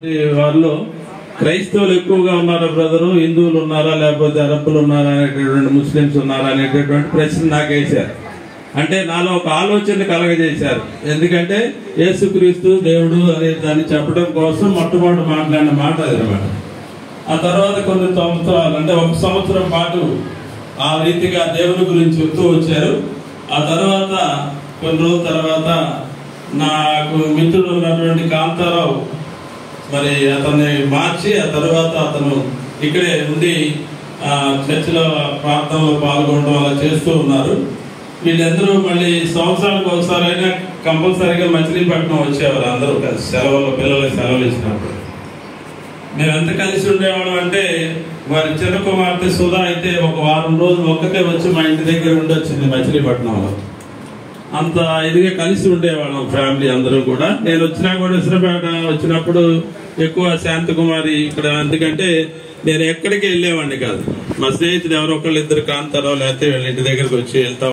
వాళ్ళు క్రైస్తవులు ఎక్కువగా ఉన్నారా బ్రదరు, హిందువులు ఉన్నారా, లేకపోతే అరబ్బులు ఉన్నారా అనేటటువంటి, ముస్లిమ్స్ ఉన్నారా అనేటటువంటి ప్రశ్న నాకు వేశారు. అంటే నాలో ఒక ఆలోచన కలగజేశారు. ఎందుకంటే యేసుక్రీస్తు దేవుడు అనే దాన్ని చెప్పడం కోసం మొట్టమొదటి మాట్లాడిన మాట అదనమాట. ఆ తర్వాత కొన్ని సంవత్సరాలు, అంటే 1 సంవత్సరం పాటు ఆ రీతిగా దేవుని గురించి చెప్తూ వచ్చారు. ఆ తర్వాత కొన్ని రోజుల తర్వాత నాకు మిత్రుడు ఉన్నటువంటి కాంతారావు మరి అతన్ని మార్చి, ఆ తర్వాత అతను ఇక్కడే ఉండి చర్చిలో ప్రార్థనలో పాల్గొనడం అలా చేస్తూ ఉన్నారు. వీళ్ళందరూ మళ్ళీ సంవత్సరానికి ఒకసారి అయినా కంపల్సరీగా మచిలీపట్నం వచ్చేవారు. అందరూ కలిసి సెలవులు, పిల్లలకి సెలవులు ఇచ్చినప్పుడు మేము ఎంత కలిసి ఉండేవాళ్ళం అంటే, వారి చిన్న కుమార్తె సుధా అయితే ఒక వారం రోజులు ఒక్కటే వచ్చి మా ఇంటి దగ్గర ఉండొచ్చింది మచిలీపట్నంలో. అంత ఇదిగా కలిసి ఉండేవాళ్ళం ఫ్యామిలీ అందరూ కూడా. నేను వచ్చినా కూడా ఇసురపేట వచ్చినప్పుడు ఎక్కువ శాంతకుమారి ఇక్కడ, ఎందుకంటే నేను ఎక్కడికి వెళ్ళేవాడిని కాదు. మా స్నేహితుడు ఎవరో ఒకళ్ళు ఇద్దరు కాంతారో లేకపోతే వీళ్ళ ఇంటి దగ్గరకు వచ్చి వెళ్తా